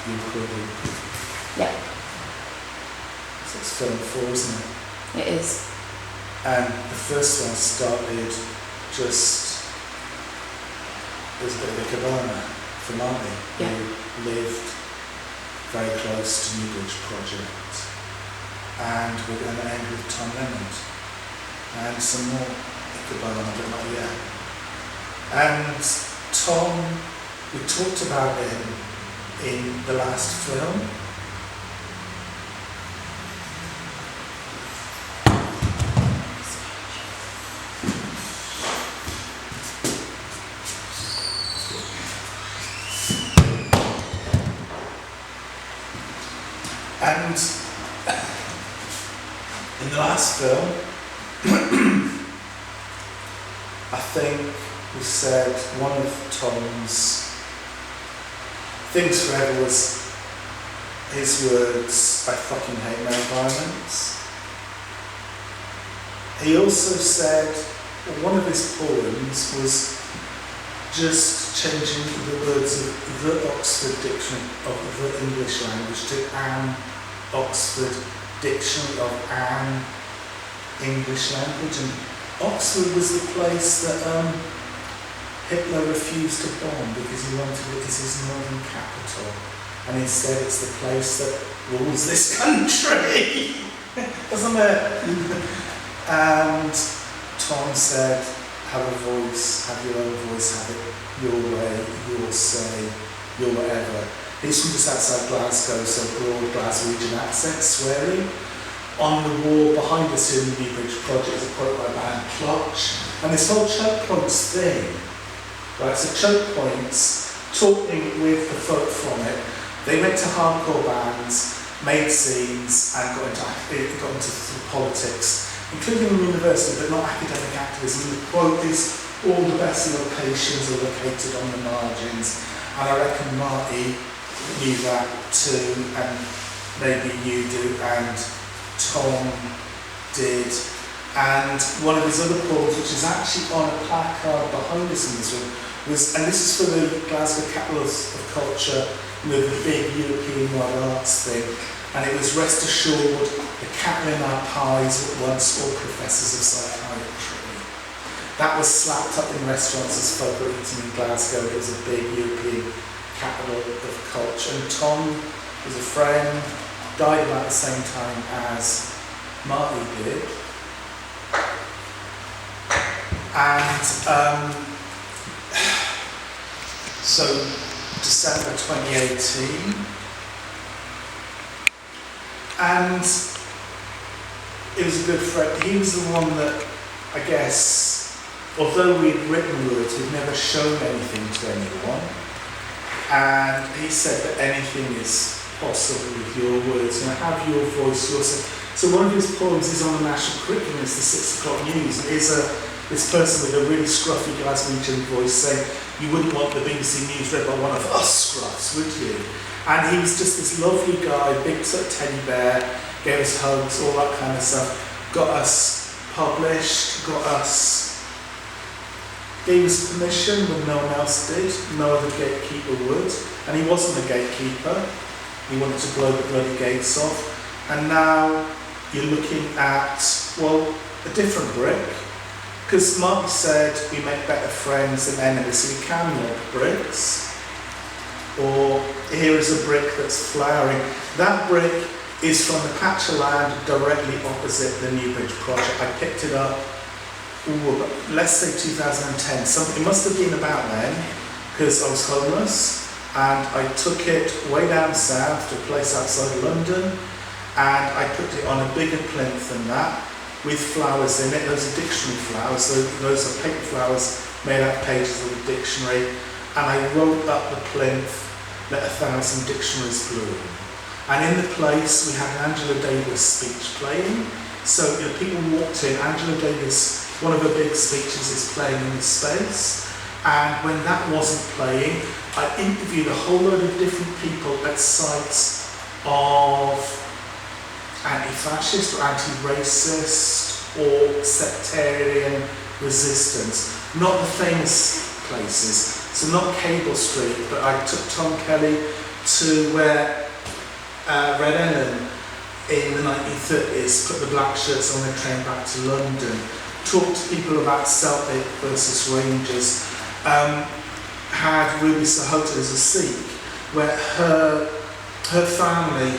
you recorded. Yeah. So it's film 4, isn't it? It is. And the first one started just as a bit of a cabana for Marty, who lived very close to NewBridge project. And we're going to end with Tom Leonard. And some more cabana, but not yet. And Tom, we talked about him in the last film. And in the last film, I think we said one of Tom's things forever was his words, "I fucking hate male violence." He also said one of his poems was just changing the words of the Oxford Dictionary of the English language to an Oxford Dictionary of an English language. And Oxford was the place that Hitler refused to bomb because he wanted it as his northern capital. And instead it's the place that rules this country. Doesn't it? And Tom said, have a voice, have your own voice, have it your way, your say, your whatever. He's from just outside Glasgow, so broad Glaswegian accent, swearing. On the wall behind us here in the NewBridge project is a quote by band Clutch. And this whole choke points thing, right, so choke points, talking with the folk from it, they went to hardcore bands, made scenes, and got into politics, including the university, but not academic activism. The quote is, all the best locations are located on the margins. And I reckon Marty knew that too, and maybe you do, and Tom did. And one of his other poems, which is actually on a placard behind us in this room, was, and this is for the Glasgow Capitals of Culture, the big European wide arts thing, and it was, rest assured, the cattle in our pies were once all professors of psychiatry. That was slapped up in restaurants as folk were eating in Glasgow. It was a big European capital of culture. And Tom was a friend, died about the same time as Marty did. And so December 2018. And it was a good friend. He was the one that, I guess, although we'd written words, we'd never shown anything to anyone. And he said that anything is possible with your words. You know, have your voice, your say. So one of his poems is on the national curriculum, it's the 6 o'clock news. It is this person with a really scruffy Glaswegian voice saying, you wouldn't want the BBC News read by one of us scruffs, would you? And he was just this lovely guy, big sort of teddy bear, gave us hugs, all that kind of stuff, got us published, gave us permission when no one else did, no other gatekeeper would, and he wasn't a gatekeeper, he wanted to blow the bloody gates off, and now you're looking at, well, a different brick, because Marty said we make better friends than enemies, so we can make bricks, or here is a brick that's flowering. That brick is from the patch of land directly opposite the NewBridge project. I picked it up, let's say 2010, it must have been about then, because I was homeless, and I took it way down south to a place outside London, and I put it on a bigger plinth than that, with flowers in it. Those are dictionary flowers, so those are paper flowers made out of pages of the dictionary, and I wrote up the plinth, let 1,000 dictionaries bloom. And in the place we had an Angela Davis speech playing, so people walked in, Angela Davis, one of her big speeches is playing in the space, and when that wasn't playing, I interviewed a whole load of different people at sites of anti-fascist or anti-racist or sectarian resistance, not the famous places, so not Cable Street, but I took Tom Kelly to where Red Ellen in the 1930s put the black shirts on their train back to London, talked to people about Celtic versus Rangers, had Ruby Sahota as a Sikh, where her family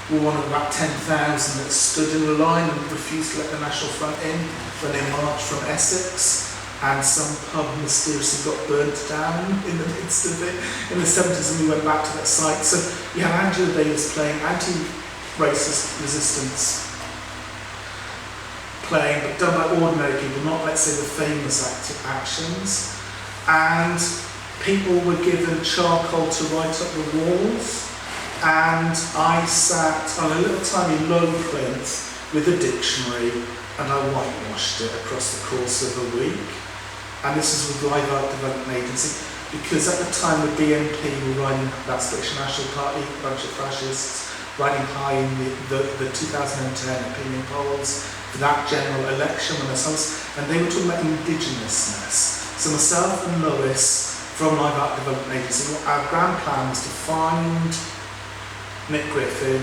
were one of about 10,000 that stood in a line and refused to let the National Front in when they marched from Essex. And some pub mysteriously got burnt down in the midst of it in the 70s, and we went back to that site. So you have Angela Davis playing anti-racist resistance, playing, but done by ordinary people, not, let's say, the famous actions. And people were given charcoal to write up the walls, and I sat on a little tiny low plinth with a dictionary, and I whitewashed it across the course of a week. And this is with Live Art Development Agency, because at the time the BNP were riding, that's British National Party, a bunch of fascists, riding high in the 2010 opinion polls for that general election, and they were talking about indigenousness. So myself and Lois from Live Art Development Agency, our grand plan was to find Nick Griffin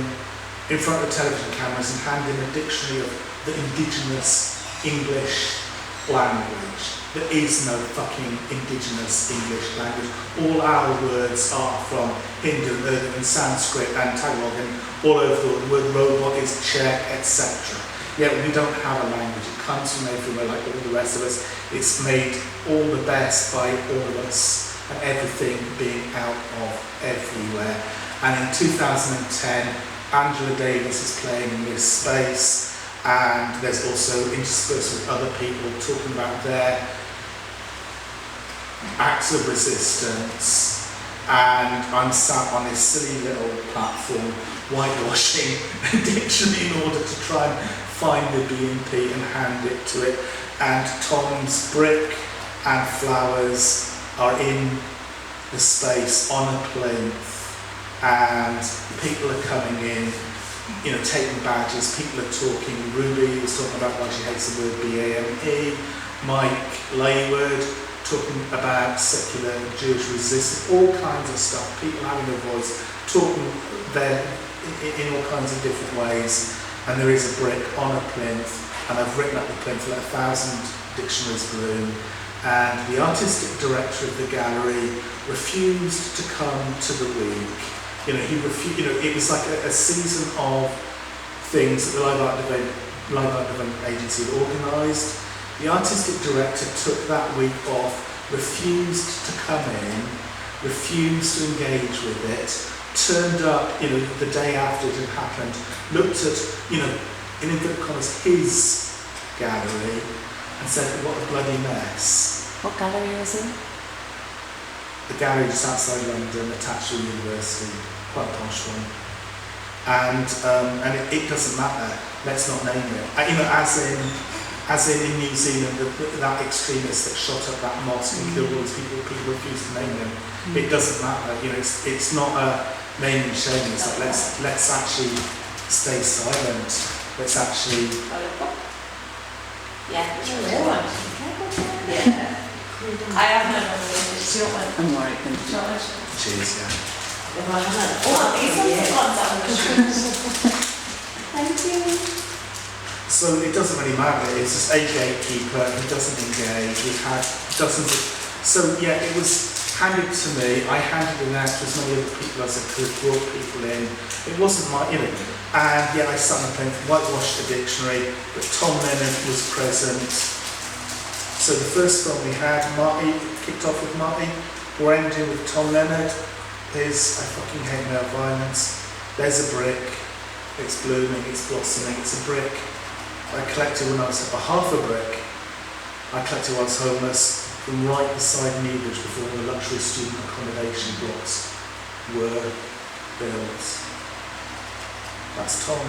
in front of the television cameras and hand him a dictionary of the indigenous English language. There is no fucking indigenous English language. All our words are from Hindu, Urdu and Sanskrit and Tagalog and all over the world. The word robot is Czech, etc. Yeah, we don't have a language. It comes from everywhere like all the rest of us. It's made all the best by all of us, and everything being out of everywhere. And in 2010, Angela Davis is playing in this space, and there's also interspersed with other people talking about their acts of resistance, and I'm sat on this silly little platform whitewashing a dictionary in order to try and find the BNP and hand it to it. And Tom's brick and flowers are in the space on a plinth, and people are coming in, you know, taking badges, people are talking. Ruby was talking about why she hates the word BAME, Mike Layward talking about secular Jewish resistance, all kinds of stuff, people having a voice, talking there in all kinds of different ways. And there is a brick on a plinth, and I've written up the plinth, let 1,000 dictionaries bloom. And the artistic director of the gallery refused to come to the week. You know, it was like a season of things that the Live Art Development Agency had organised. The artistic director took that week off, refused to come in, refused to engage with it, turned up, you know, the day after it had happened, looked at, you know, in inverted commas, his gallery, and said, what a bloody mess. What gallery was it? The gallery just outside London, attached to the university, quite a posh one. And it doesn't matter, let's not name it. You know, as in New Zealand, that extremist that shot up that mosque and killed all these people refuse to name him. It doesn't matter, you know, it's not a name and shame, it's like let's actually stay silent. Let's actually... Yeah, yeah. I have no knowledge. I'm worried. Cheers, yeah. Oh, these ones have gone down the street. Thank you. So it doesn't really matter, it's just a gatekeeper who doesn't engage. We've had dozens of... So yeah, it was handed to me, I handed it out to as many other people as I could, brought people in. It wasn't my, you know, and yeah, I sat on the plane, whitewashed the dictionary, but Tom Leonard was present. So the first film we had, Marty, kicked off with Marty, we're ending with Tom Leonard. There's, I fucking hate male violence. There's a brick, it's blooming, it's blossoming, it's a brick. I collected when I was half a brick. I collected when I was homeless from right beside NewBridge before the luxury student accommodation blocks were built. That's Tom.